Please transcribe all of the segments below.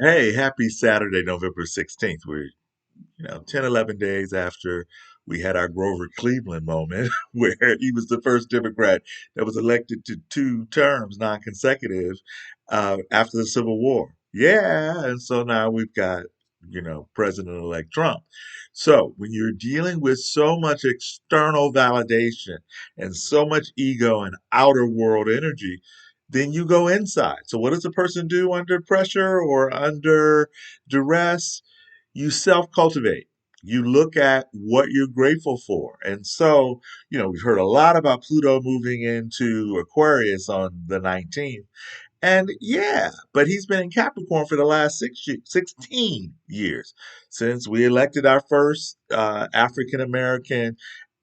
Hey, happy Saturday, November 16th. We're, 10, 11 days after we had our Grover Cleveland moment, where he was the first Democrat that was elected to two terms, non-consecutive, after the Civil War. Yeah, and so now we've got, President-elect Trump. So when you're dealing with so much external validation and so much ego and outer world energy, then you go inside. So what does a person do under pressure or under duress? You self cultivate. You look at what you're grateful for. And so, we've heard a lot about Pluto moving into Aquarius on the 19th. And yeah, but he's been in Capricorn for the last 16 years since we elected our first African American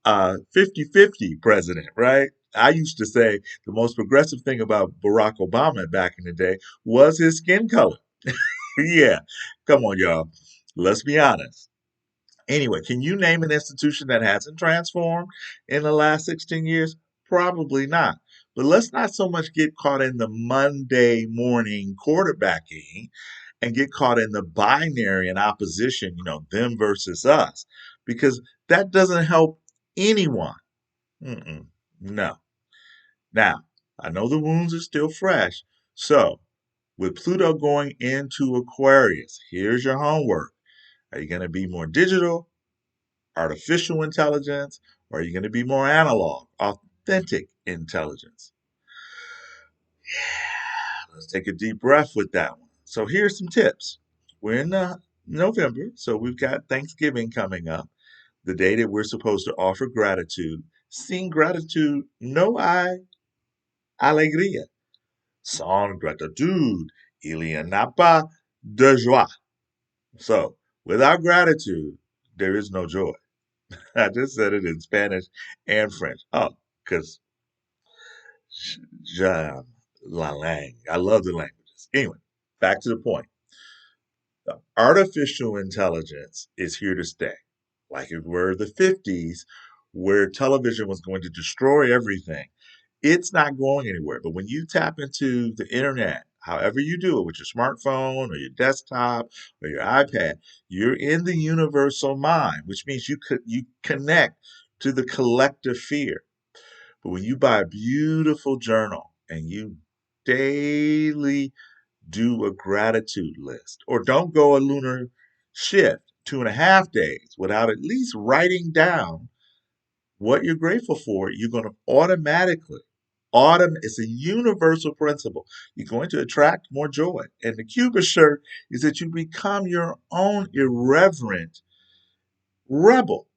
50-50 president, right? I used to say the most progressive thing about Barack Obama back in the day was his skin color. Yeah, come on, y'all. Let's be honest. Anyway, can you name an institution that hasn't transformed in the last 16 years? Probably not. But let's not so much get caught in the Monday morning quarterbacking and get caught in the binary and opposition, them versus us, because that doesn't help anyone. Mm-mm, no. Now, I know the wounds are still fresh. So, with Pluto going into Aquarius, here's your homework. Are you going to be more digital, artificial intelligence, or are you going to be more analog, authentic intelligence? Let's take a deep breath with that one. So here's some tips. We're in November, so we've got Thanksgiving coming up, the day that we're supposed to offer gratitude. Sing gratitude, no hay alegria. Sans gratitude, il y en a pas de joie. So without gratitude, there is no joy. I just said it in Spanish and French. Oh, because la langue. I love the languages. Anyway, back to the point. The artificial intelligence is here to stay. Like it were the 50s, where television was going to destroy everything. It's not going anywhere. But when you tap into the internet, however you do it with your smartphone or your desktop or your iPad, you're in the universal mind, which means you connect to the collective fear. But when you buy a beautiful journal and you daily do a gratitude list, or don't go a lunar shift 2.5 days without at least writing down what you're grateful for, you're going to automatically, it's a universal principle. You're going to attract more joy. And the Cuba shirt is that you become your own irreverent rebel,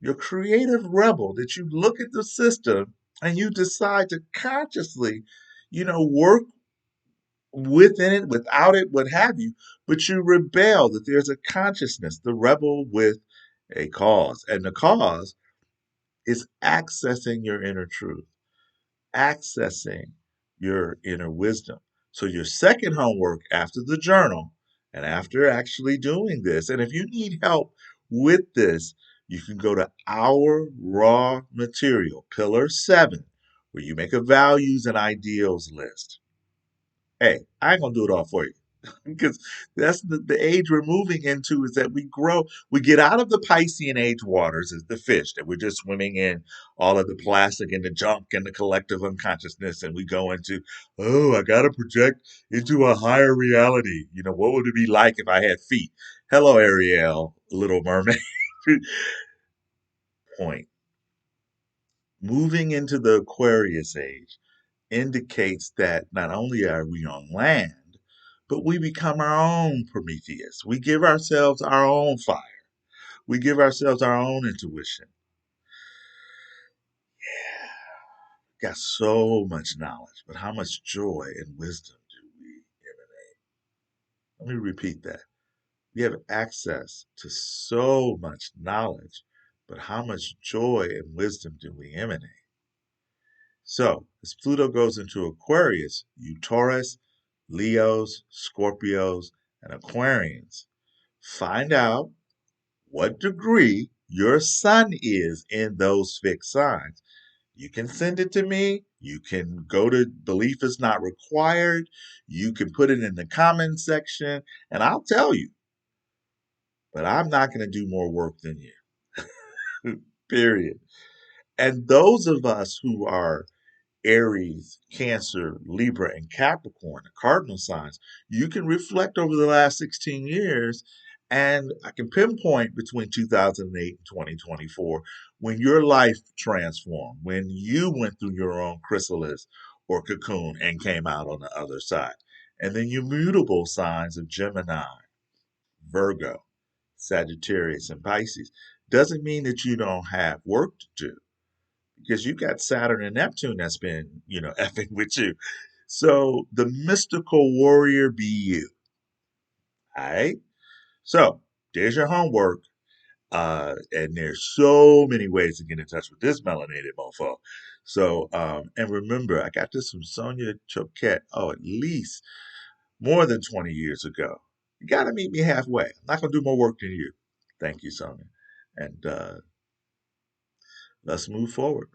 your creative rebel, that you look at the system and you decide to consciously, work within it, without it, what have you, but you rebel, that there's a consciousness, the rebel with a cause. And the cause is accessing your inner truth, accessing your inner wisdom. So, your second homework after the journal and after actually doing this, and if you need help with this, you can go to our raw material, Pillar 7, where you make a values and ideals list. Hey, I ain't gonna do it all for you because that's the age we're moving into, is that we grow, we get out of the Piscean age waters as the fish that we're just swimming in all of the plastic and the junk and the collective unconsciousness, and we go into, oh, I gotta project into a higher reality. What would it be like if I had feet? Hello, Ariel, Little Mermaid. Point. Moving into the Aquarius age indicates that not only are we on land, but we become our own Prometheus. We give ourselves our own fire. We give ourselves our own intuition. Got so much knowledge, but how much joy and wisdom do we emanate? Let me repeat that. We have access to so much knowledge, but how much joy and wisdom do we emanate? So, as Pluto goes into Aquarius, you Taurus, Leos, Scorpios, and Aquarians, find out what degree your sun is in those fixed signs. You can send it to me. You can go to belief is not required. You can put it in the comment section, and I'll tell you, but I'm not going to do more work than you. Period. And those of us who are Aries, Cancer, Libra, and Capricorn, the cardinal signs, you can reflect over the last 16 years, and I can pinpoint between 2008 and 2024 when your life transformed, when you went through your own chrysalis or cocoon and came out on the other side. And then your mutable signs of Gemini, Virgo, Sagittarius, and Pisces doesn't mean that you don't have work to do because you got Saturn and Neptune that's been, effing with you. So the mystical warrior be you. All right. So there's your homework. And there's so many ways to get in touch with this melanated mofo. So, and remember, I got this from Sonia Choquette, at least more than 20 years ago. You got to meet me halfway. I'm not going to do more work than you. Thank you, Sonia. And let's move forward.